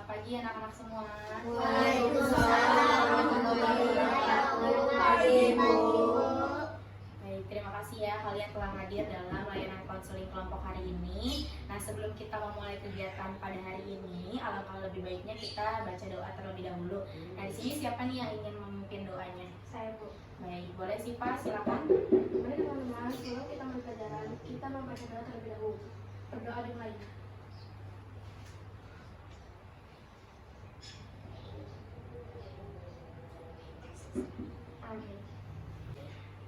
Selamat pagi anak-anak semua. Waalaikumsalam warahmatullahi wabarakatuh, Ibu. Baik, terima kasih ya kalian telah hadir dalam layanan konseling kelompok hari ini. Nah, sebelum kita memulai kegiatan pada hari ini, alangkah lebih baiknya kita baca doa terlebih dahulu. Nah, di sini siapa nih yang ingin memimpin doanya? Saya, Bu. Baik, boleh sih Pak, silakan. Mari teman-teman, sebelum kita mulai pelajaran, kita membaca doa terlebih dahulu. Berdoa dimulai. Amin.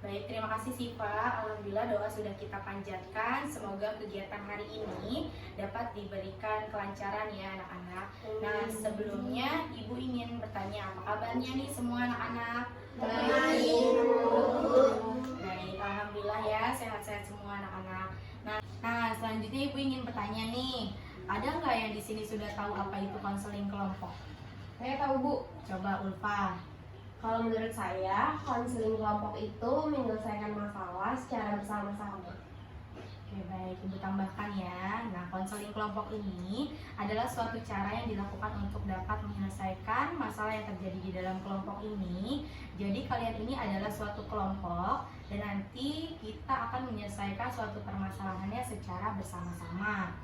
Baik, terima kasih Siva. Alhamdulillah doa sudah kita panjatkan. Semoga kegiatan hari ini dapat diberikan kelancaran ya anak-anak. Nah, sebelumnya Ibu ingin bertanya, apa kabarnya nih semua anak-anak? Baik. Baik, alhamdulillah ya, sehat-sehat semua anak-anak. Nah, selanjutnya Ibu ingin bertanya nih, ada nggak yang di sini sudah tahu apa itu konseling kelompok? Saya tahu, Bu. Coba Ulfa. Kalau menurut saya, konseling kelompok itu menyelesaikan masalah secara bersama-sama. Oke, baik, Ibu tambahkan ya. Nah, konseling kelompok ini adalah suatu cara yang dilakukan untuk dapat menyelesaikan masalah yang terjadi di dalam kelompok ini. Jadi kalian ini adalah suatu kelompok dan nanti kita akan menyelesaikan suatu permasalahannya secara bersama-sama.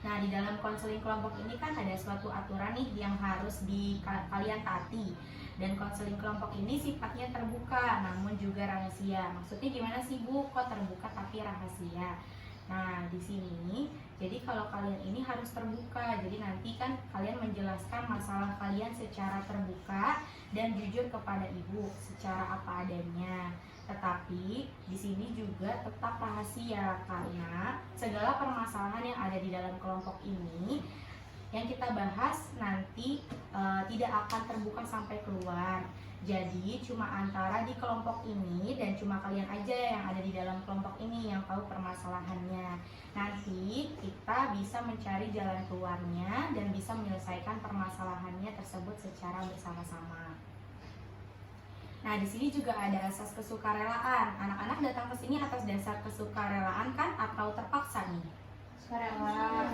Nah, di dalam konseling kelompok ini kan ada suatu aturan nih yang harus kalian taati. Dan konseling kelompok ini sifatnya terbuka namun juga rahasia. Maksudnya gimana sih Bu? Kok terbuka tapi rahasia? Nah, di sini jadi kalau kalian ini harus terbuka. Jadi nanti kan kalian menjelaskan masalah kalian secara terbuka dan jujur kepada Ibu secara apa adanya. Tetapi di sini juga tetap rahasia karena segala permasalahan yang ada di dalam kelompok ini yang kita bahas nanti tidak akan terbuka sampai keluar. Jadi cuma antara di kelompok ini dan cuma kalian aja yang ada di dalam kelompok ini yang tahu permasalahannya. Nanti kita bisa mencari jalan keluarnya dan bisa menyelesaikan permasalahannya tersebut secara bersama-sama. Nah, di sini juga ada asas kesukarelaan. Anak-anak datang ke sini atas dasar kesukarelaan kan atau terpaksa nih? Sukarela.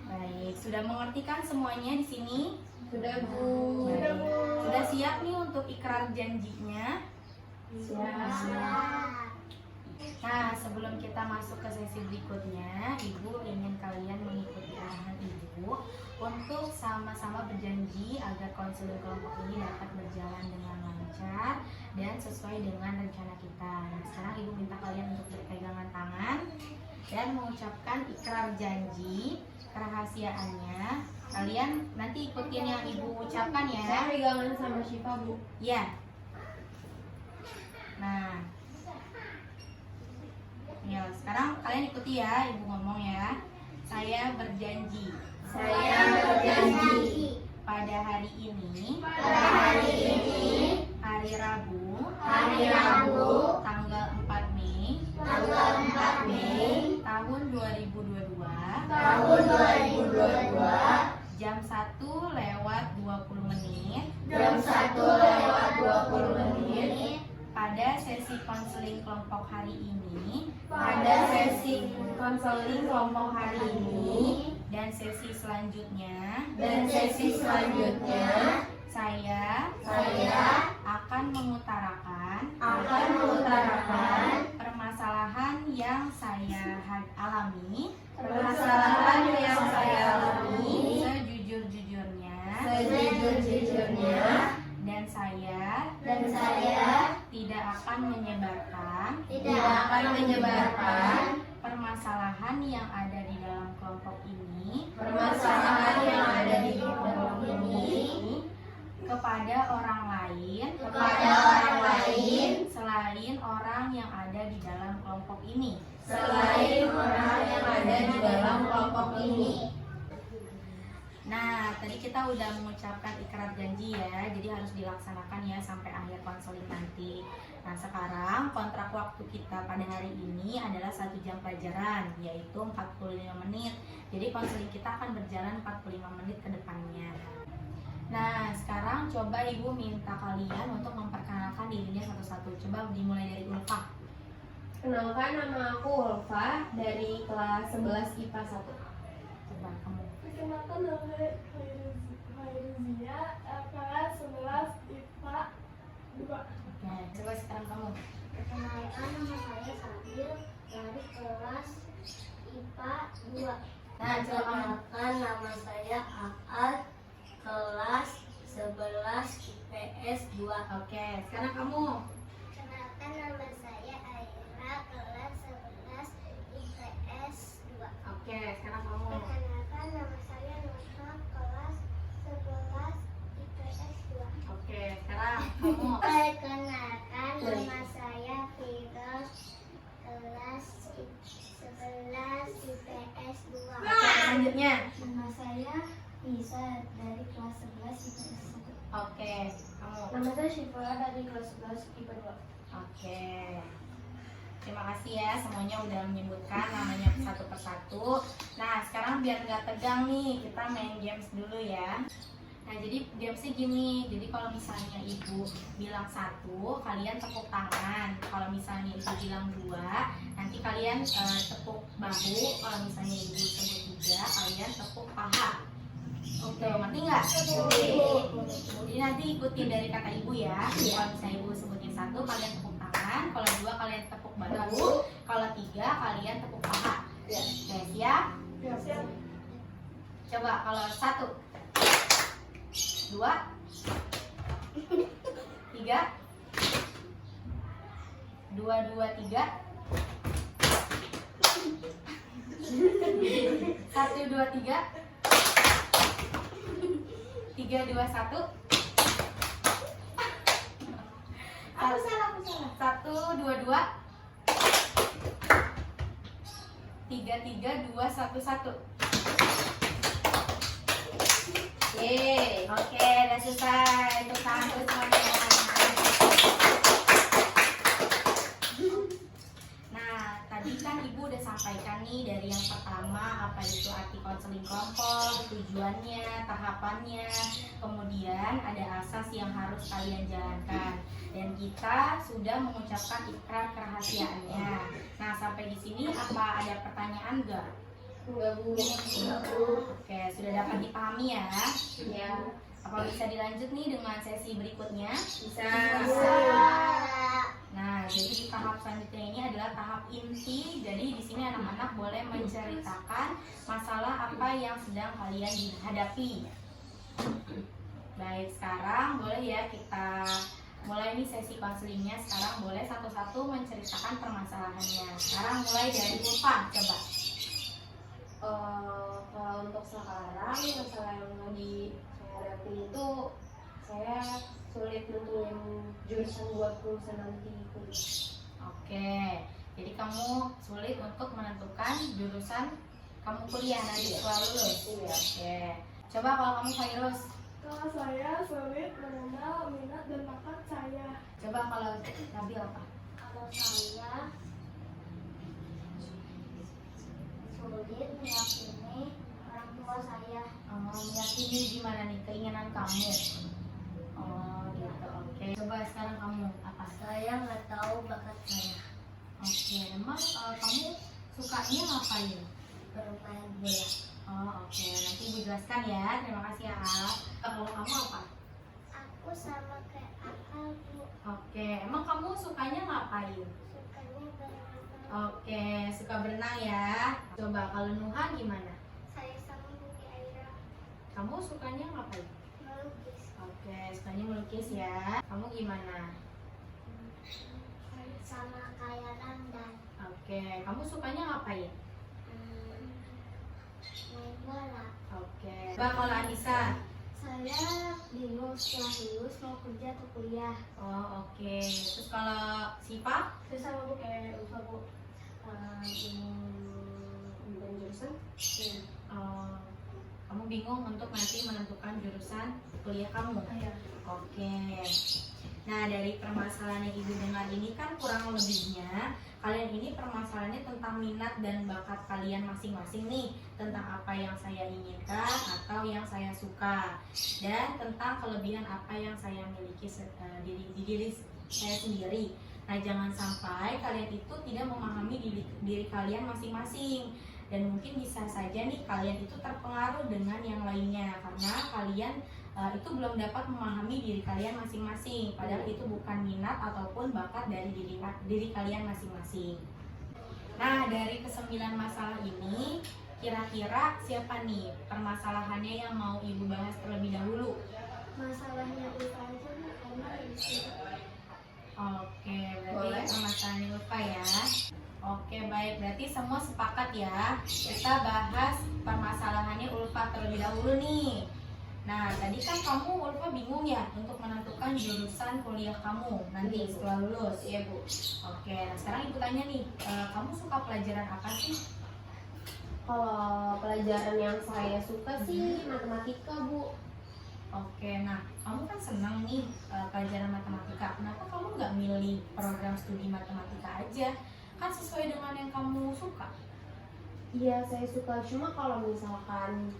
Baik, sudah mengerti kan semuanya di sini? Sudah, Bu. Baik. Sudah siap nih untuk ikrar janjinya? Siap. Nah, sebelum kita masuk ke sesi berikutnya, Ibu ingin kalian mengikuti arahan Ibu untuk sama-sama berjanji agar konseling kelompok ini dapat berjalan dengan lancar dan sesuai dengan rencana kita. Nah, sekarang Ibu minta kalian untuk berpegangan tangan dan mengucapkan ikrar janji kerahasiaannya. Kalian nanti ikutin yang Ibu ucapkan ya. Saya pegangan sama Syifa, Bu. Ya. Nah, ya sekarang kalian ikuti ya, Ibu ngomong ya. Saya berjanji. Saya berjanji Pada hari ini. Hari Rabu. Tanggal 4 Mei. Tahun 2022. Jam 1 lewat 20 menit. Pada sesi konseling kelompok hari ini. Dan sesi selanjutnya. Saya akan mengutarakan permasalahan yang saya alami sejujur-jujurnya, dan saya tidak akan menyebarkan permasalahan yang ada di dalam kelompok ini kepada orang lain selain orang yang ada di dalam kelompok ini. Nah, tadi kita udah mengucapkan ikrar janji ya, jadi harus dilaksanakan ya sampai akhir konseling nanti. Nah, sekarang kontrak waktu kita pada hari ini adalah 1 jam pelajaran, yaitu 45 menit. Jadi konseling kita akan berjalan 45 menit ke depannya. Nah, sekarang coba Ibu minta kalian untuk memperkenalkan dirinya satu-satu. Coba dimulai dari Ulfa. Kenalkan, nama aku Ulfa dari kelas 11 IPA 1. Coba kamu. Perkenalkan, nama saya Kamu. Perkenalkan, nama saya Firos, kelas 11 IPS 2. Oke, selanjutnya. Nama saya Lisa dari kelas 11 IPS 1. Oke, kamu. Nama saya Syifa dari kelas 11 IPA 2. Oke. Terima kasih ya semuanya udah menyebutkan namanya satu persatu. Nah, sekarang biar nggak tegang nih, kita main games dulu ya. Nah, jadi gamesnya gini. Jadi kalau misalnya ibu bilang 1, kalian tepuk tangan. Kalau misalnya ibu bilang 2, nanti kalian tepuk bahu. Kalau misalnya ibu sebut 3, kalian tepuk paha. Oke, ngerti nggak? Jadi nanti ikutin dari kata ibu ya. Kalau misalnya ibu sebutin 1, kalian tepuk tangan. Kalau 2, kalian tepuk bahu. Kalau 3, kalian tepuk paha. Oke, siap? Siap. Coba kalau 1, 2, 3, 2, 2, 3, 1, 2, 3, 3, 2, 1. Aku salah. 1, 2, 2, 3, 3, 2, 1, 1. Yeay. Oke, udah selesai. Tepuk tangan dulu semuanya. Nah, tadi kan ibu udah sampaikan nih dari yang pertama apa itu arti konseling kelompok, tujuannya, tahapannya, kemudian ada asas yang harus kalian jalankan. Dan kita sudah mengucapkan ikrar kerahasiaannya. Nah, sampai di sini apa ada pertanyaan enggak? Enggak, Bu. Oke, sudah dapat dipahami ya? Ya. Apa bisa dilanjut nih dengan sesi berikutnya? Bisa. Nah, jadi di tahap selanjutnya ini adalah tahap inti. Jadi di sini anak-anak boleh menceritakan masalah apa yang sedang kalian hadapi. Baik, sekarang boleh ya kita mulai nih sesi konselingnya. Sekarang boleh satu-satu menceritakan permasalahannya. Sekarang mulai dari Ulfa, coba. Kalau untuk sekarang masalah yang lagi saya hadapi itu saya sulit nentuin jurusan buat lulusan nanti kuliah. Oke, jadi kamu sulit untuk menentukan jurusan kamu kuliah nanti setelah lulus. Iya. Oke, coba kalau kamu Fairuz, Kalau saya sulit mengenal minat dan bakat saya. coba kalau Nabil apa? Kalau saya sulit meyakini orang tua saya. Meyakini gimana nih keinginan kamu? Oh gitu, oke. Coba sekarang kamu apa? Saya nggak tahu bakat saya. Oke, emang kamu sukanya ngapain? Bermain bola. Oh oke, nanti ibu jelaskan ya. Terima kasih ya Al. Kalau kamu apa? Aku sama kayak akal, Bu. Oke, emang kamu sukanya ngapain? Sukanya berenang. Oke, suka berenang ya. Coba kalau Nuhan gimana? Saya sama Bumi Aira Kamu sukanya ngapain? melukis. Oke, sukanya melukis ya. Kamu gimana? Sama kayak Ramdan. Oke, kamu sukanya ngapain? Main bola. Oke. Coba kalau Anissa? Saya bingung setelah lulus mau kerja atau kuliah. Oh oke. Terus kalau Sipa? Saya sama Bu kayak Ulfa, Bu. Dan jurusan? Oh, kamu bingung untuk nanti menentukan jurusan kuliah kamu? Iya. Oke. Nah, dari permasalahan yang ibu dengar ini kan kurang lebihnya kalian ini permasalahannya tentang minat dan bakat kalian masing-masing nih, tentang apa yang saya inginkan atau yang saya suka, dan tentang kelebihan apa yang saya miliki di diri saya sendiri. Nah, jangan sampai kalian itu tidak memahami diri kalian masing-masing, dan mungkin bisa saja nih kalian itu terpengaruh dengan yang lainnya karena kalian itu belum dapat memahami diri kalian masing-masing, padahal itu bukan minat ataupun bakat dari diri kalian masing-masing. Nah, dari ke-9 masalah ini, kira-kira siapa nih permasalahannya yang mau ibu bahas terlebih dahulu? Masalahnya lupa aja, Bu, karena lebih sibuk. Oke, berarti Boleh. permasalahannya lupa ya. Oke, baik, berarti semua sepakat ya. Kita bahas permasalahannya Ulfa terlebih dahulu nih. Nah, tadi tadi kan kamu Ulfa bingung ya untuk menentukan jurusan kuliah kamu nanti setelah lulus. Iya Bu. Oke, nah sekarang ibu tanya nih, kamu suka pelajaran apa sih? Kalau pelajaran yang saya suka sih matematika Bu. Oke, nah kamu kan senang nih pelajaran matematika. Kenapa kamu nggak milih program studi matematika aja? Kan sesuai dengan yang kamu suka. Iya saya suka, cuma kalau misalkan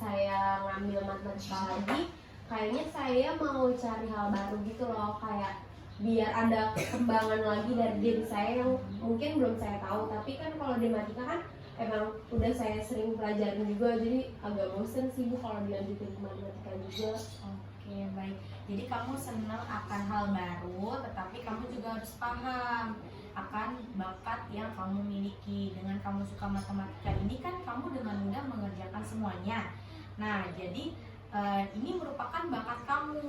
saya ngambil matematika lagi, kayaknya saya mau cari hal baru gitu loh, kayak biar ada perkembangan lagi dari diri saya yang mungkin belum saya tahu. Tapi kan kalau di matematika kan emang udah saya sering pelajarin juga, jadi agak bosen sih Bu kalau dilanjutin ke matematika juga. Oke, baik. Jadi kamu senang akan hal baru, tetapi kamu juga harus paham akan bakat yang kamu miliki. Dengan kamu suka matematika ini kan kamu dengan mudah mengerjakan semuanya. Nah, jadi ini merupakan bakat kamu.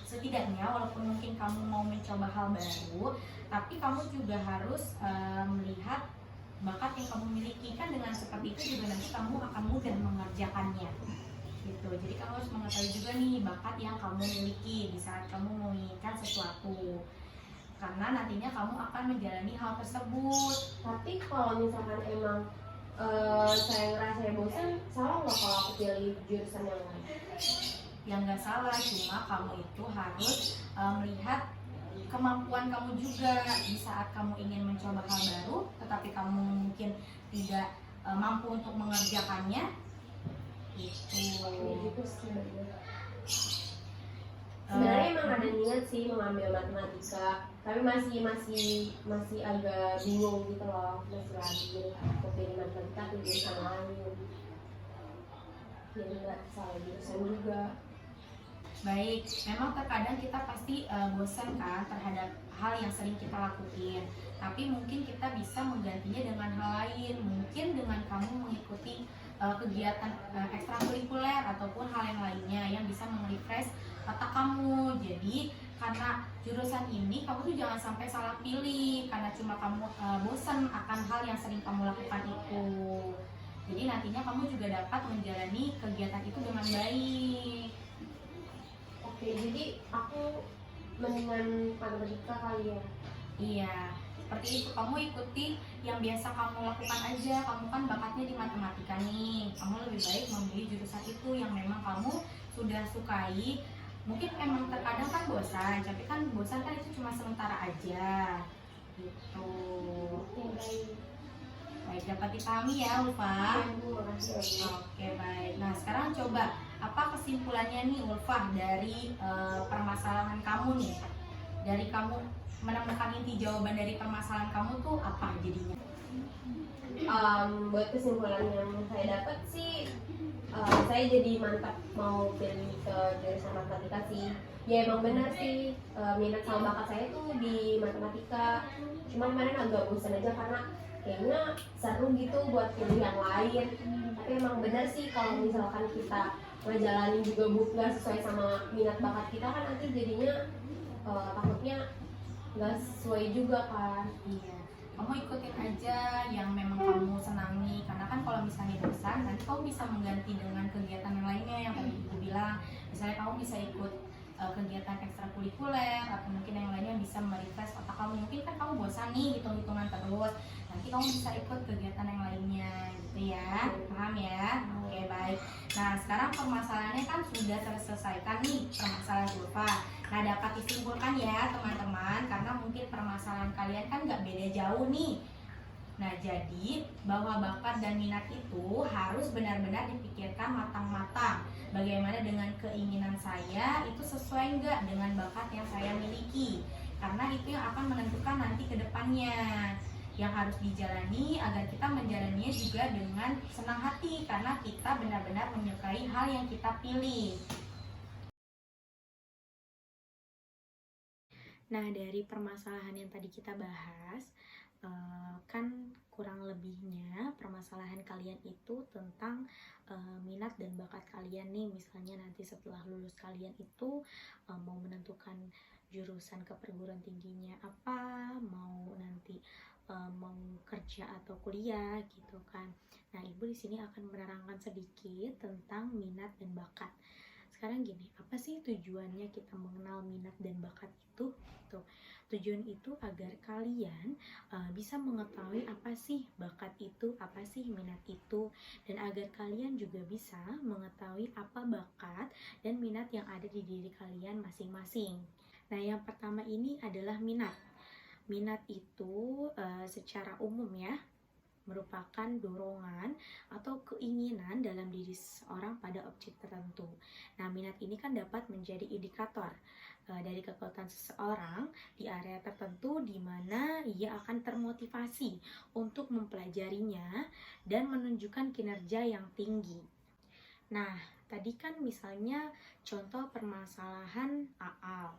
Setidaknya walaupun mungkin kamu mau mencoba hal baru, tapi kamu juga harus melihat bakat yang kamu miliki. Kan dengan seperti itu juga nanti kamu akan mudah mengerjakannya gitu. Jadi kamu harus mengetahui juga nih bakat yang kamu miliki di saat kamu menginginkan sesuatu, karena nantinya kamu akan menjalani hal tersebut. Tapi kalau misalkan emang saya ngerasa bosan, salah nggak kalau aku pilih jurusan yang lain? Yang nggak salah, cuma kamu itu harus melihat kemampuan kamu juga. Di saat kamu ingin mencoba hal baru tetapi kamu mungkin tidak mampu untuk mengerjakannya gitu. Gitu sih. Sebenarnya emang ada niat sih mengambil matematika, tapi masih agak bingung gitu loh, masih labil mau pilih matematika atau jurusan lain. Jadi nggak salah jurusan juga. Baik, memang terkadang kita pasti bosan kan terhadap hal yang sering kita lakuin. Tapi mungkin kita bisa menggantinya dengan hal lain. Mungkin dengan kamu mengikuti kegiatan ekstrakurikuler ataupun hal yang lainnya yang bisa merefresh otak kamu. Jadi karena jurusan ini kamu tuh jangan sampai salah pilih karena cuma kamu bosan akan hal yang sering kamu lakukan itu. Jadi nantinya kamu juga dapat menjalani kegiatan itu dengan baik. Oke, jadi aku mendingan matematika kali ya. Iya, seperti itu. Kamu ikuti yang biasa kamu lakukan aja. Kamu kan bakatnya di matematika nih. Kamu lebih baik memilih jurusan itu yang memang kamu sudah sukai. Mungkin emang terkadang kan bosan, tapi kan bosan kan itu cuma sementara aja. Gitu. Oke, baik. Baik, dapat dipahami ya, Ulfa? Bu, makasih ya, Bu. Oke, baik. Nah, sekarang coba apa kesimpulannya nih, Ulfa, dari permasalahan kamu nih? Dari kamu menemukan inti jawaban dari permasalahan kamu tuh apa jadinya? Buat kesimpulan yang saya dapat sih, saya jadi mantap mau pilih ke jurusan matematika sih. Ya emang benar sih, minat sama bakat saya tuh di matematika. Cuman kemarin agak bosan aja karena kayaknya seru gitu buat pilih yang lain. Tapi emang benar sih kalau misalkan kita ngejalanin juga nggak sesuai sama minat bakat kita kan nanti jadinya takutnya nggak sesuai juga kan. Iya, kamu ikutin aja yang memang kamu senangi. Karena kan kalau misalnya bosan, nanti kamu bisa mengganti dengan kegiatan yang lainnya yang tadi ibu bilang. Misalnya kamu bisa ikut kegiatan ekstrakurikuler atau mungkin yang lainnya bisa merefresh otak kamu. Mungkin kan kamu bosan nih hitung-hitungan terus, nanti kamu bisa ikut kegiatan yang lainnya gitu ya. Paham ya? Oke, baik. Nah, sekarang permasalahannya kan sudah terselesaikan nih, permasalahan Ulfa. Nah, dapat disimpulkan ya teman-teman, karena mungkin permasalahan kalian kan nggak beda jauh nih. Nah, jadi bahwa bakat dan minat itu harus benar-benar dipikirkan matang-matang. Bagaimana dengan keinginan saya itu sesuai nggak dengan bakat yang saya miliki? Karena itu yang akan menentukan nanti ke depannya. Yang harus dijalani agar kita menjalaninya juga dengan senang hati, karena kita benar-benar menyukai hal yang kita pilih. Nah, dari permasalahan yang tadi kita bahas, kan kurang lebihnya permasalahan kalian itu tentang minat dan bakat kalian nih. Misalnya nanti setelah lulus kalian itu mau menentukan jurusan ke perguruan tingginya apa, mau nanti mau kerja atau kuliah gitu kan. Nah, ibu di sini akan menerangkan sedikit tentang minat dan bakat. sekarang gini, apa sih tujuannya kita mengenal minat dan bakat itu? Gitu. Tujuan itu agar kalian bisa mengetahui apa sih bakat itu, apa sih minat itu, dan agar kalian juga bisa mengetahui apa bakat dan minat yang ada di diri kalian masing-masing. Nah, yang pertama ini adalah minat. Minat itu secara umum ya, merupakan dorongan atau keinginan dalam diri seseorang pada objek tertentu. Nah, minat ini kan dapat menjadi indikator dari kekuatan seseorang di area tertentu di mana ia akan termotivasi untuk mempelajarinya dan menunjukkan kinerja yang tinggi. Nah, tadi kan misalnya contoh permasalahan Aal.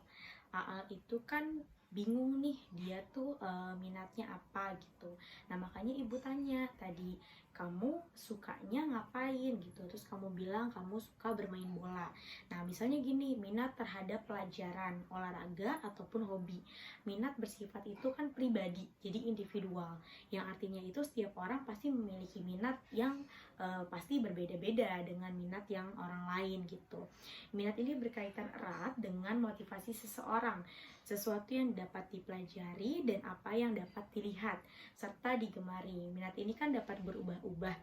Aal itu kan bingung nih, dia tuh minatnya apa gitu. Nah, makanya ibu tanya tadi, kamu sukanya ngapain gitu. Terus kamu bilang kamu suka bermain bola. Nah, misalnya gini, minat terhadap pelajaran, olahraga ataupun hobi. Minat bersifat itu kan pribadi, jadi individual. Yang artinya itu setiap orang pasti memiliki minat yang pasti berbeda-beda dengan minat yang orang lain gitu. Minat ini berkaitan erat dengan motivasi seseorang, sesuatu yang dapat dipelajari dan apa yang dapat dilihat serta digemari. Minat ini kan dapat berubah-ubah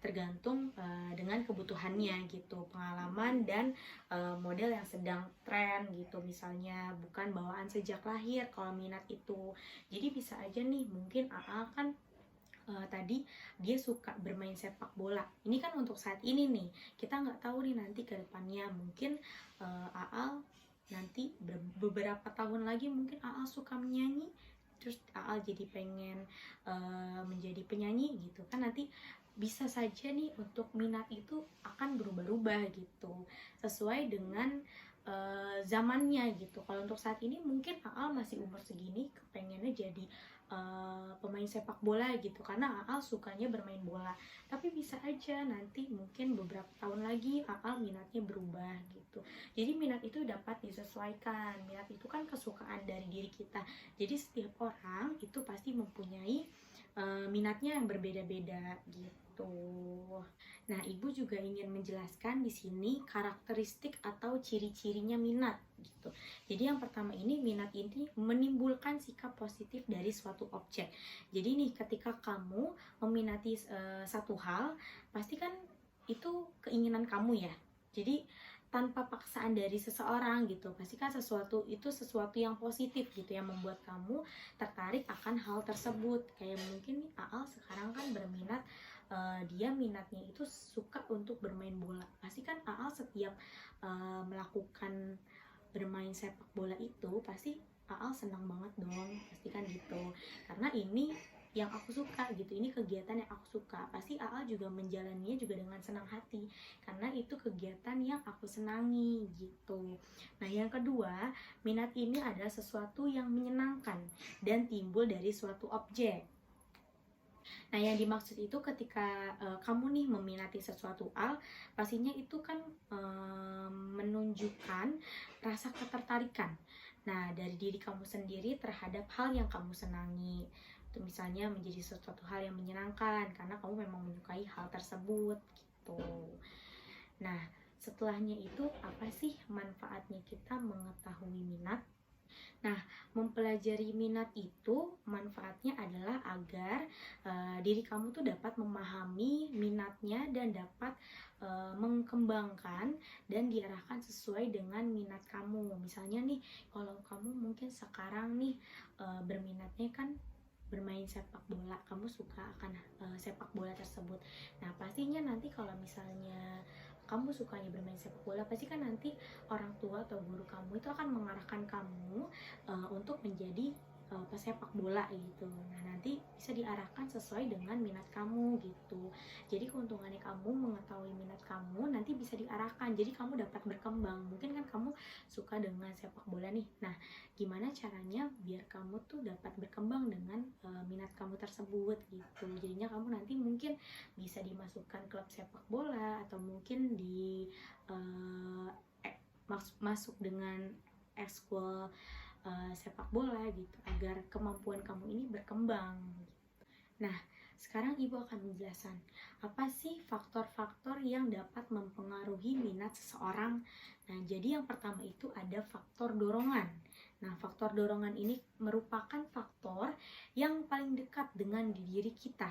tergantung dengan kebutuhannya gitu, pengalaman dan model yang sedang tren gitu. Misalnya bukan bawaan sejak lahir kalau minat itu. Jadi bisa aja nih, mungkin AA kan tadi dia suka bermain sepak bola. Ini kan untuk saat ini nih, kita nggak tahu nih nanti ke depannya, mungkin Aal nanti beberapa tahun lagi mungkin Aal suka menyanyi, terus Aal jadi pengen menjadi penyanyi gitu kan. Nanti bisa saja nih untuk minat itu akan berubah-ubah gitu sesuai dengan zamannya gitu. Kalau untuk saat ini mungkin Aal masih umur segini kepengennya jadi pemain sepak bola gitu karena Aal sukanya bermain bola. Tapi bisa aja nanti mungkin beberapa tahun lagi Aal minatnya berubah gitu. Jadi minat itu dapat disesuaikan. Minat itu kan kesukaan dari diri kita. Jadi setiap orang itu pasti mempunyai minatnya yang berbeda-beda gitu. Nah, ibu juga ingin menjelaskan di sini karakteristik atau ciri-cirinya minat gitu. Jadi yang pertama ini, minat ini menimbulkan sikap positif dari suatu objek. Jadi nih, ketika kamu meminati satu hal, pasti kan itu keinginan kamu ya. Jadi tanpa paksaan dari seseorang gitu, pasti kan sesuatu yang positif gitu yang membuat kamu tertarik akan hal tersebut. Kayak mungkin nih Aal sekarang kan berminat, dia minatnya itu suka untuk bermain bola. Pasti kan Aal setiap melakukan bermain sepak bola itu pasti Aal senang banget dong, pasti kan gitu. Karena ini yang aku suka gitu, ini kegiatan yang aku suka, pasti Aal juga menjalaninya juga dengan senang hati karena itu kegiatan yang aku senangi gitu. Nah, yang kedua, minat ini adalah sesuatu yang menyenangkan dan timbul dari suatu objek. Nah, yang dimaksud itu ketika kamu nih meminati sesuatu hal, pastinya itu kan menunjukkan rasa ketertarikan. Nah, dari diri kamu sendiri terhadap hal yang kamu senangi. Itu misalnya menjadi sesuatu hal yang menyenangkan karena kamu memang menyukai hal tersebut gitu. Nah, setelahnya itu apa sih manfaatnya kita mengetahui minat? Nah, mempelajari minat itu manfaatnya adalah agar diri kamu tuh dapat memahami minatnya dan dapat mengembangkan dan diarahkan sesuai dengan minat kamu. Misalnya nih, kalau kamu mungkin sekarang nih berminatnya kan bermain sepak bola, kamu suka akan sepak bola tersebut. Nah, pastinya nanti kalau misalnya kamu sukanya bermain sepak bola, pasti kan nanti orang tua atau guru kamu itu akan mengarahkan kamu untuk menjadi pesepak bola gitu. Nah, nanti bisa diarahkan sesuai dengan minat kamu gitu. Jadi keuntungannya kamu mengetahui minat kamu, nanti bisa diarahkan. Jadi kamu dapat berkembang. Mungkin kan kamu suka dengan sepak bola nih. Nah, gimana caranya biar kamu tuh dapat berkembang dengan minat kamu tersebut gitu. Jadinya kamu nanti mungkin bisa dimasukkan klub sepak bola atau mungkin di masuk dengan ekskul sepak bola gitu agar kemampuan kamu ini berkembang. Nah, sekarang Ibu akan menjelaskan apa sih faktor-faktor yang dapat mempengaruhi minat seseorang. Nah, jadi yang pertama itu ada faktor dorongan. Nah, faktor dorongan ini merupakan faktor yang paling dekat dengan diri kita.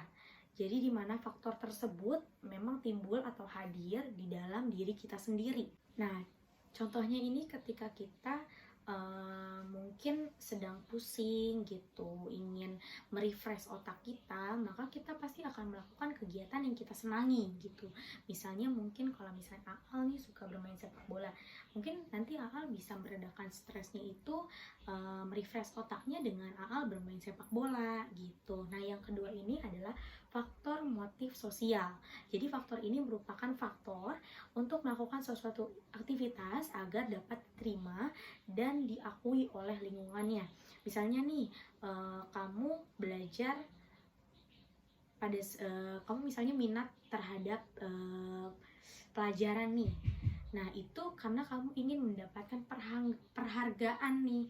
Jadi di mana faktor tersebut memang timbul atau hadir di dalam diri kita sendiri. Nah, contohnya ini ketika kita mungkin sedang pusing gitu, ingin merefresh otak kita, maka kita pasti akan melakukan kegiatan yang kita senangi gitu. Misalnya mungkin kalau misalnya Aal nih suka bermain sepak bola, mungkin nanti Aal bisa meredakan stresnya itu, merefresh otaknya dengan Aal bermain sepak bola gitu. Nah, yang kedua ini adalah faktor motif sosial. Jadi faktor ini merupakan faktor untuk melakukan sesuatu aktivitas agar dapat diterima dan diakui oleh lingkungannya. Misalnya nih, kamu belajar kamu misalnya minat terhadap pelajaran nih. Nah, itu karena kamu ingin mendapatkan perhargaan nih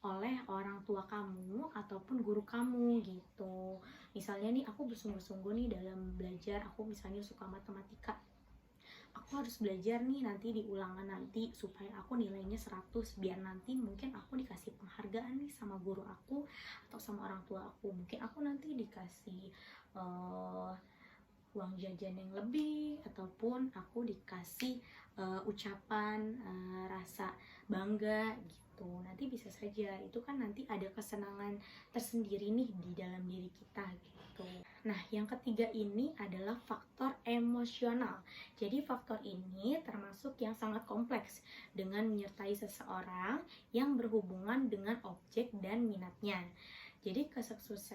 oleh orang tua kamu ataupun guru kamu gitu. Misalnya nih, aku bersungguh-sungguh nih dalam belajar, aku misalnya suka matematika, aku harus belajar nih nanti di ulangan nanti supaya aku nilainya 100, biar nanti mungkin aku dikasih penghargaan nih sama guru aku atau sama orang tua aku. Mungkin aku nanti dikasih uang jajan yang lebih, ataupun aku dikasih ucapan rasa bangga gitu. Nanti bisa saja itu kan nanti ada kesenangan tersendiri nih di dalam diri kita gitu. Nah, yang ketiga ini adalah faktor emosional. Jadi faktor ini termasuk yang sangat kompleks dengan menyertai seseorang yang berhubungan dengan objek dan minatnya. Jadi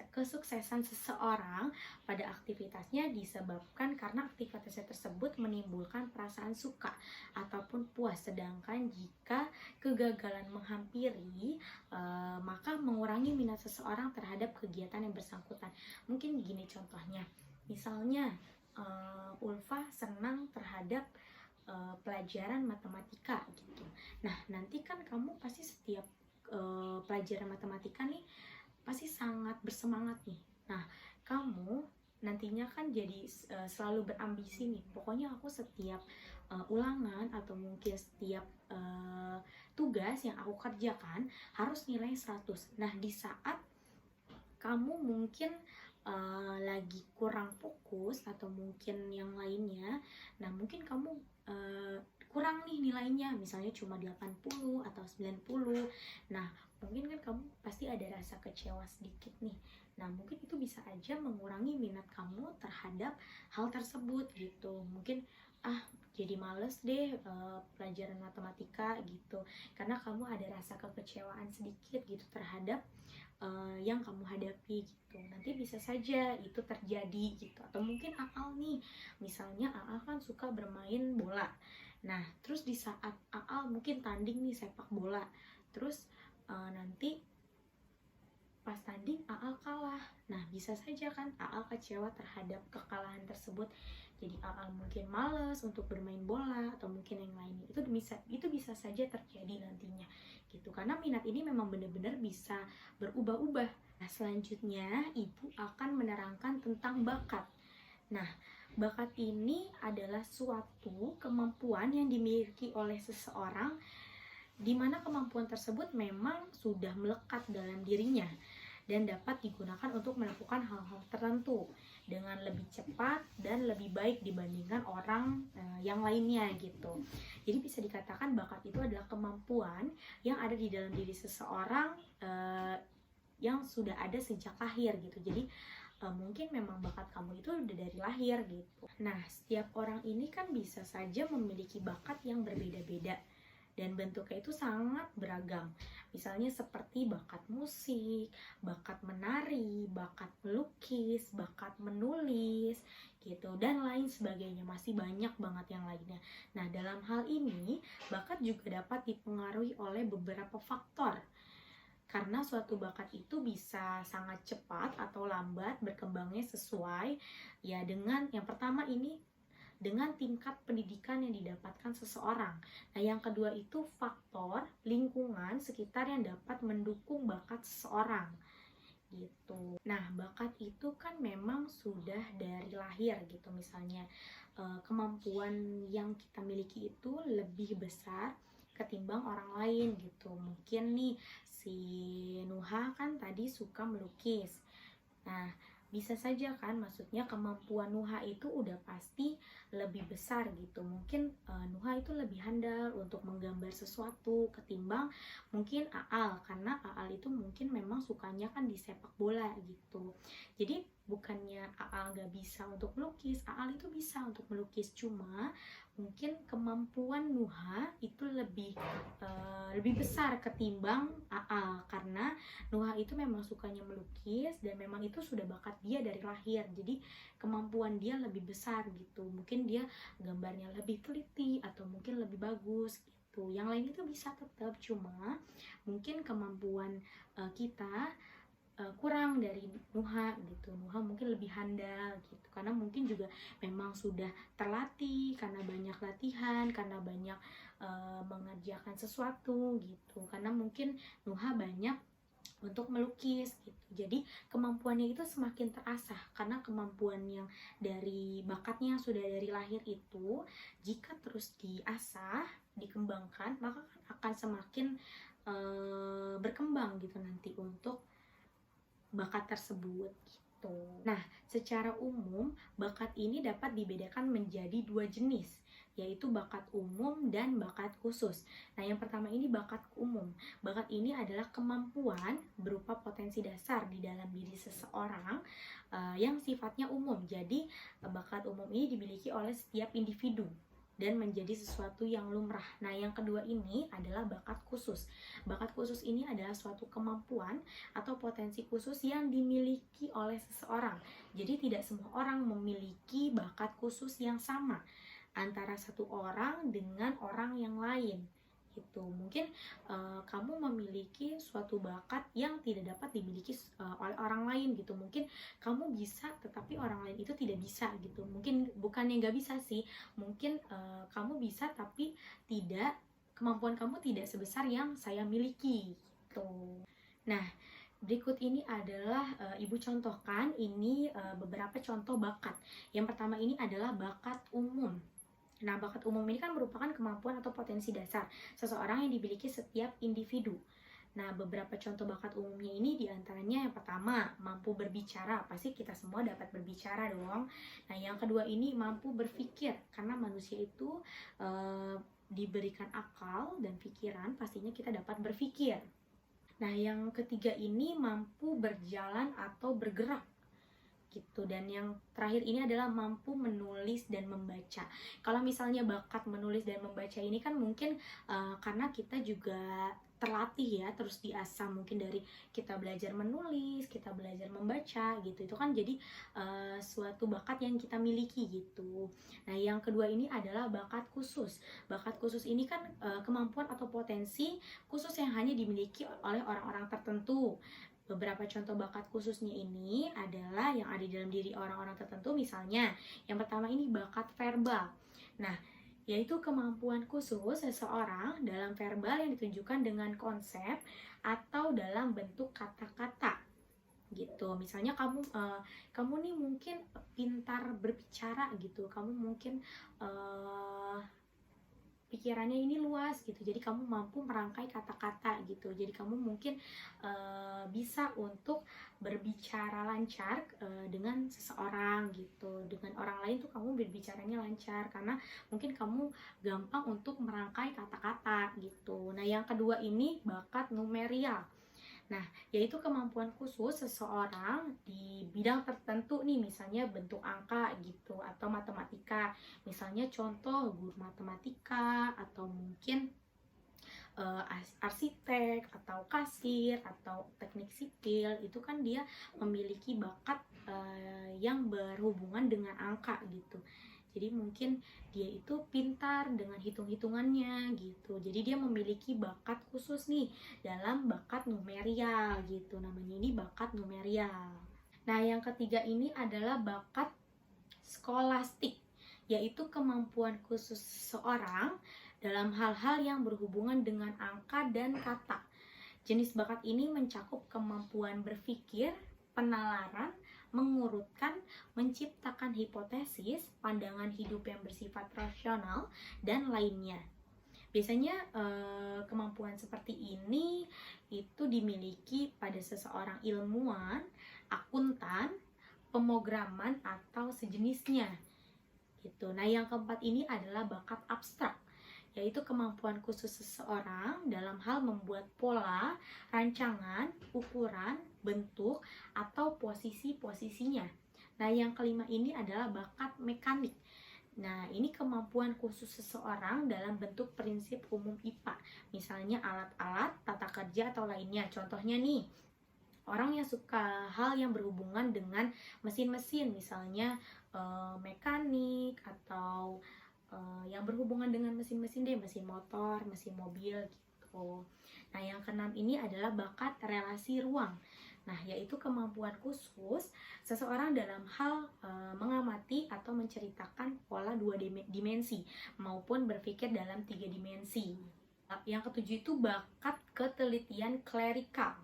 kesuksesan seseorang pada aktivitasnya disebabkan karena aktivitasnya tersebut menimbulkan perasaan suka ataupun puas. Sedangkan jika kegagalan menghampiri, maka mengurangi minat seseorang terhadap kegiatan yang bersangkutan. Mungkin gini contohnya, misalnya Ulfa senang terhadap pelajaran matematika gitu. Nah, nanti kan kamu pasti setiap pelajaran matematika nih pasti sangat bersemangat nih. Nah, kamu nantinya kan jadi selalu berambisi nih. Pokoknya aku setiap ulangan atau mungkin setiap tugas yang aku kerjakan harus nilai 100. Nah, di saat kamu mungkin lagi kurang fokus atau mungkin yang lainnya, nah mungkin kamu kurang nih nilainya, misalnya cuma 80 atau 90. Nah, mungkin kan kamu pasti ada rasa kecewa sedikit nih. Nah, mungkin itu bisa aja mengurangi minat kamu terhadap hal tersebut gitu. Mungkin jadi males deh pelajaran matematika gitu, karena kamu ada rasa kekecewaan sedikit gitu terhadap yang kamu hadapi gitu. Nanti bisa saja itu terjadi gitu. Atau mungkin Aal nih, misalnya Aal kan suka bermain bola. Nah, terus di saat Aal mungkin tanding nih sepak bola, terus nanti pas tanding Aal kalah. Nah, bisa saja kan Aal kecewa terhadap kekalahan tersebut. Jadi Aal mungkin malas untuk bermain bola atau mungkin yang lainnya. Itu bisa saja terjadi nantinya gitu. Karena minat ini memang benar-benar bisa berubah-ubah. Nah, selanjutnya Ibu akan menerangkan tentang bakat. Nah, bakat ini adalah suatu kemampuan yang dimiliki oleh seseorang, di mana kemampuan tersebut memang sudah melekat dalam dirinya dan dapat digunakan untuk melakukan hal-hal tertentu dengan lebih cepat dan lebih baik dibandingkan orang yang lainnya gitu. Jadi bisa dikatakan bakat itu adalah kemampuan yang ada di dalam diri seseorang yang sudah ada sejak lahir gitu. Jadi mungkin memang bakat kamu itu udah dari lahir gitu. Nah, setiap orang ini kan bisa saja memiliki bakat yang berbeda-beda dan bentuknya itu sangat beragam. Misalnya seperti bakat musik, bakat menari, bakat melukis, bakat menulis gitu, dan lain sebagainya. Masih banyak banget yang lainnya. Nah, dalam hal ini bakat juga dapat dipengaruhi oleh beberapa faktor. Karena suatu bakat itu bisa sangat cepat atau lambat berkembangnya sesuai ya dengan yang pertama ini dengan tingkat pendidikan yang didapatkan seseorang. Nah, yang kedua itu faktor lingkungan sekitar yang dapat mendukung bakat seseorang gitu. Nah, bakat itu kan memang sudah dari lahir gitu. Misalnya kemampuan yang kita miliki itu lebih besar ketimbang orang lain gitu. Mungkin nih si Nuha kan tadi suka melukis. Nah, bisa saja kan, maksudnya kemampuan Nuha itu udah pasti lebih besar gitu. Mungkin Nuha itu lebih handal untuk menggambar sesuatu ketimbang mungkin Aal, karena Aal itu mungkin memang sukanya kan di sepak bola gitu. Jadi bukannya Aal gak bisa untuk melukis, Aal itu bisa untuk melukis, cuma mungkin kemampuan Nuha itu lebih besar ketimbang Aal, karena Nuha itu memang sukanya melukis dan memang itu sudah bakat dia dari lahir. Jadi kemampuan dia lebih besar gitu. Mungkin dia gambarnya lebih teliti atau mungkin lebih bagus gitu. Yang lain itu bisa tetap, cuma mungkin kemampuan kita kurang dari Nuha gitu. Nuha mungkin lebih handal gitu, karena mungkin juga memang sudah terlatih karena banyak latihan, karena banyak mengerjakan sesuatu gitu, karena mungkin Nuha banyak untuk melukis gitu. Jadi kemampuannya itu semakin terasah, karena kemampuan yang dari bakatnya yang sudah dari lahir itu jika terus diasah, dikembangkan, maka akan semakin berkembang gitu nanti untuk bakat tersebut gitu. Nah, secara umum bakat ini dapat dibedakan menjadi dua jenis, yaitu bakat umum dan bakat khusus. Nah, yang pertama ini bakat umum. Bakat ini adalah kemampuan berupa potensi dasar di dalam diri seseorang yang sifatnya umum. Jadi, bakat umum ini dimiliki oleh setiap individu dan menjadi sesuatu yang lumrah. Nah, yang kedua ini adalah bakat khusus. Bakat khusus ini adalah suatu kemampuan atau potensi khusus yang dimiliki oleh seseorang. Jadi tidak semua orang memiliki bakat khusus yang sama antara satu orang dengan orang yang lain gitu. Mungkin kamu memiliki suatu bakat yang tidak dapat dimiliki oleh orang lain gitu. Mungkin kamu bisa tetapi orang lain itu tidak bisa gitu. Mungkin bukannya nggak bisa sih, mungkin kamu bisa tapi tidak, kemampuan kamu tidak sebesar yang saya miliki gitu. Nah, berikut ini adalah Ibu contohkan ini beberapa contoh bakat. Yang pertama ini adalah bakat umum. Nah, bakat umum ini kan merupakan kemampuan atau potensi dasar seseorang yang dimiliki setiap individu. Nah, beberapa contoh bakat umumnya ini diantaranya yang pertama, mampu berbicara. Pasti kita semua dapat berbicara dong. Nah, yang kedua ini mampu berpikir. Karena manusia itu diberikan akal dan pikiran, pastinya kita dapat berpikir. Nah, yang ketiga ini mampu berjalan atau bergerak gitu. Dan yang terakhir ini adalah mampu menulis dan membaca. Kalau misalnya bakat menulis dan membaca ini kan mungkin karena kita juga terlatih ya, terus diasah mungkin dari kita belajar menulis, kita belajar membaca gitu. Itu kan jadi suatu bakat yang kita miliki gitu. Nah, yang kedua ini adalah bakat khusus. Bakat khusus ini kan kemampuan atau potensi khusus yang hanya dimiliki oleh orang-orang tertentu. Beberapa contoh bakat khususnya ini adalah yang ada di dalam diri orang-orang tertentu. Misalnya, yang pertama ini bakat verbal. Nah, yaitu kemampuan khusus seseorang dalam verbal yang ditunjukkan dengan konsep atau dalam bentuk kata-kata gitu. Misalnya kamu nih mungkin pintar berbicara gitu. Kamu mungkin pikirannya ini luas gitu, jadi kamu mampu merangkai kata-kata gitu. Jadi kamu mungkin bisa untuk berbicara lancar dengan seseorang gitu. Dengan orang lain tuh kamu berbicaranya lancar karena mungkin kamu gampang untuk merangkai kata-kata gitu. Nah, yang kedua ini bakat numerial. Nah, yaitu kemampuan khusus seseorang di bidang tertentu nih, misalnya bentuk angka gitu atau matematika. Misalnya contoh guru matematika atau mungkin arsitek atau kasir atau teknik sipil. Itu kan dia memiliki bakat yang berhubungan dengan angka gitu. Jadi mungkin dia itu pintar dengan hitung-hitungannya gitu. Jadi dia memiliki bakat khusus nih dalam bakat numerial gitu. Namanya ini bakat numerial. Nah, yang ketiga ini adalah bakat skolastik, yaitu kemampuan khusus seseorang dalam hal-hal yang berhubungan dengan angka dan kata. Jenis bakat ini mencakup kemampuan berpikir, penalaran, mengurutkan, menciptakan hipotesis, pandangan hidup yang bersifat rasional, dan lainnya. Biasanya kemampuan seperti ini itu dimiliki pada seseorang ilmuwan, akuntan, pemrograman, atau sejenisnya gitu. Nah, yang keempat ini adalah bakat abstrak, yaitu kemampuan khusus seseorang dalam hal membuat pola, rancangan, ukuran, bentuk, atau posisi-posisinya. Nah, yang kelima ini adalah bakat mekanik. Nah, ini kemampuan khusus seseorang dalam bentuk prinsip umum IPA, misalnya alat-alat, tata kerja, atau lainnya. Contohnya nih, orang yang suka hal yang berhubungan dengan mesin-mesin, misalnya mekanik, atau yang berhubungan dengan mesin-mesin deh, mesin motor, mesin mobil gitu. Nah, yang keenam ini adalah bakat relasi ruang. Nah, yaitu kemampuan khusus seseorang dalam hal mengamati atau menceritakan pola 2 dimensi maupun berpikir dalam 3 dimensi. Yang ketujuh itu bakat ketelitian klerikal,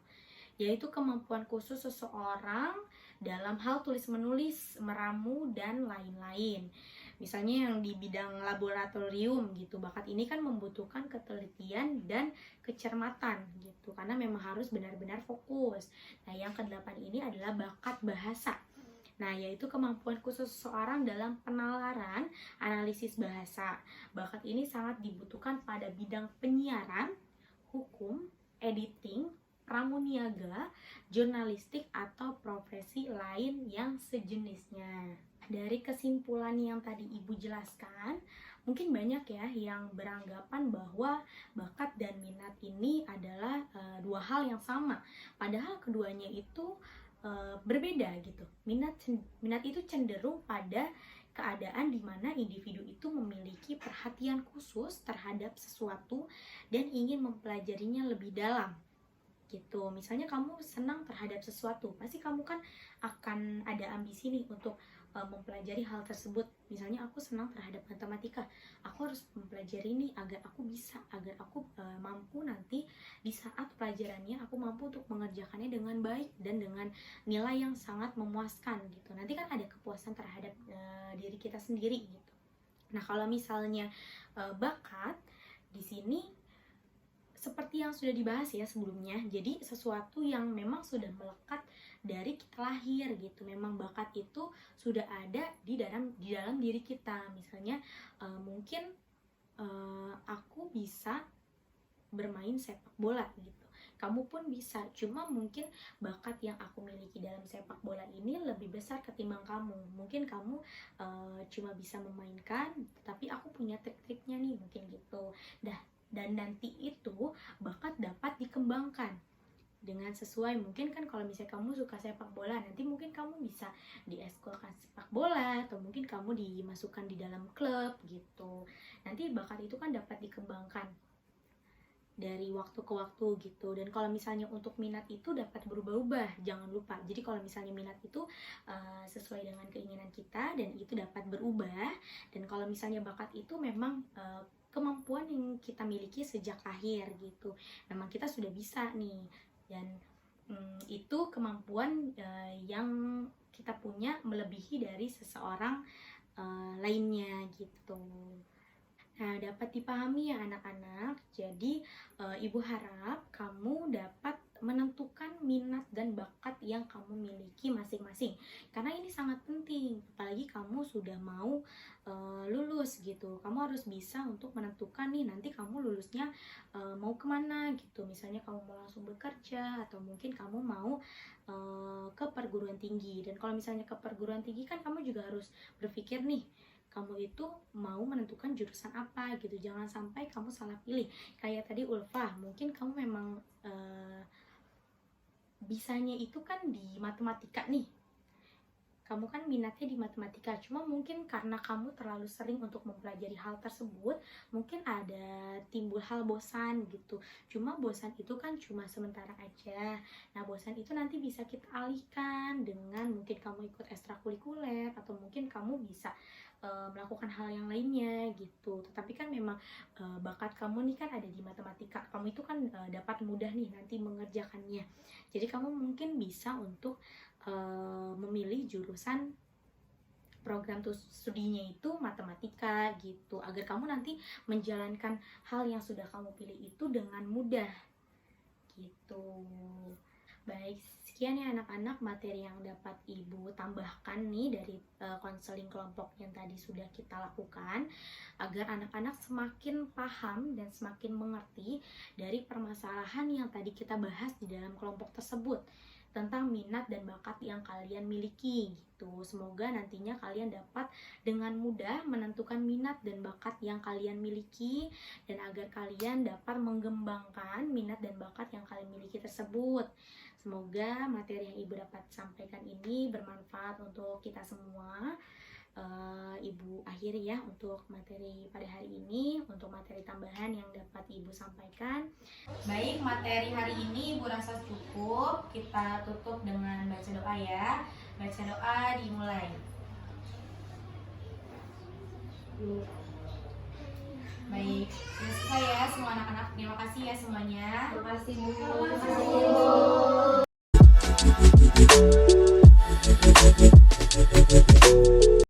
yaitu kemampuan khusus seseorang dalam hal tulis-menulis, meramu, dan lain-lain. Misalnya yang di bidang laboratorium gitu, bakat ini kan membutuhkan ketelitian dan kecermatan gitu, karena memang harus benar-benar fokus. Nah, yang kedelapan ini adalah bakat bahasa. Nah, yaitu kemampuan khusus seseorang dalam penalaran, analisis bahasa. Bakat ini sangat dibutuhkan pada bidang penyiaran, hukum, editing, pramuniaga, jurnalistik, atau profesi lain yang sejenisnya. Dari kesimpulan yang tadi Ibu jelaskan, mungkin banyak ya yang beranggapan bahwa bakat dan minat ini adalah dua hal yang sama. Padahal keduanya itu berbeda gitu. Minat itu cenderung pada keadaan di mana individu itu memiliki perhatian khusus terhadap sesuatu dan ingin mempelajarinya lebih dalam gitu. Misalnya kamu senang terhadap sesuatu, pasti kamu kan akan ada ambisi nih untuk mempelajari hal tersebut. Misalnya aku senang terhadap matematika, aku harus mempelajari ini agar aku bisa, agar aku mampu nanti di saat pelajarannya aku mampu untuk mengerjakannya dengan baik dan dengan nilai yang sangat memuaskan gitu. Nanti kan ada kepuasan terhadap diri kita sendiri gitu. Nah, kalau misalnya bakat di sini seperti yang sudah dibahas ya sebelumnya, jadi sesuatu yang memang sudah melekat dari kita lahir gitu. Memang bakat itu sudah ada di dalam diri kita. Misalnya mungkin aku bisa bermain sepak bola gitu, kamu pun bisa, cuma mungkin bakat yang aku miliki dalam sepak bola ini lebih besar ketimbang kamu. Mungkin kamu cuma bisa memainkan, tapi aku punya trik-triknya nih, mungkin gitu. Dan nanti itu bakat dapat dikembangkan dengan sesuai. Mungkin kan kalau misalnya kamu suka sepak bola, nanti mungkin kamu bisa dieskolkan sepak bola, atau mungkin kamu dimasukkan di dalam klub gitu. Nanti bakat itu kan dapat dikembangkan dari waktu ke waktu gitu. Dan kalau misalnya untuk minat itu dapat berubah-ubah, jangan lupa. Jadi kalau misalnya minat itu sesuai dengan keinginan kita dan itu dapat berubah. Dan kalau misalnya bakat itu memang kemampuan yang kita miliki sejak lahir gitu, memang kita sudah bisa nih, dan itu kemampuan yang kita punya melebihi dari seseorang lainnya gitu. Nah, dapat dipahami ya anak-anak. Jadi Ibu harap kamu dapat menentukan minat dan bakat yang kamu miliki masing-masing, karena ini sangat penting. Apalagi kamu sudah mau lulus gitu, kamu harus bisa untuk menentukan nih nanti kamu lulusnya mau kemana gitu. Misalnya kamu mau langsung bekerja, atau mungkin kamu mau ke perguruan tinggi. Dan kalau misalnya ke perguruan tinggi kan kamu juga harus berpikir nih, kamu itu mau menentukan jurusan apa gitu. Jangan sampai kamu salah pilih. Kayak tadi Ulfa, mungkin kamu memang bisanya itu kan di matematika nih. Kamu kan minatnya di matematika, cuma mungkin karena kamu terlalu sering untuk mempelajari hal tersebut, mungkin ada timbul hal bosan gitu. Cuma bosan itu kan cuma sementara aja. Nah, bosan itu nanti bisa kita alihkan dengan mungkin kamu ikut ekstrakurikuler, atau mungkin kamu bisa melakukan hal yang lainnya gitu. Tetapi kan memang bakat kamu nih kan ada di matematika, kamu itu kan dapat mudah nih nanti mengerjakannya. Jadi kamu mungkin bisa untuk memilih jurusan program studinya itu matematika gitu, agar kamu nanti menjalankan hal yang sudah kamu pilih itu dengan mudah gitu. Baik, sekian ya anak-anak materi yang dapat Ibu tambahkan nih dari konseling kelompok yang tadi sudah kita lakukan, agar anak-anak semakin paham dan semakin mengerti dari permasalahan yang tadi kita bahas di dalam kelompok tersebut tentang minat dan bakat yang kalian miliki gitu. Semoga nantinya kalian dapat dengan mudah menentukan minat dan bakat yang kalian miliki, dan agar kalian dapat mengembangkan minat dan bakat yang kalian miliki tersebut. Semoga materi yang Ibu dapat sampaikan ini bermanfaat untuk kita semua. Ibu akhiri ya untuk materi pada hari ini, untuk materi tambahan yang dapat Ibu sampaikan. Baik, materi hari ini Ibu rasa cukup. Kita tutup dengan baca doa ya. Baca doa dimulai. Baik, sudah selesai ya semua anak-anak. Terima kasih ya semuanya. Terima kasih Bu. Terima kasih Bu.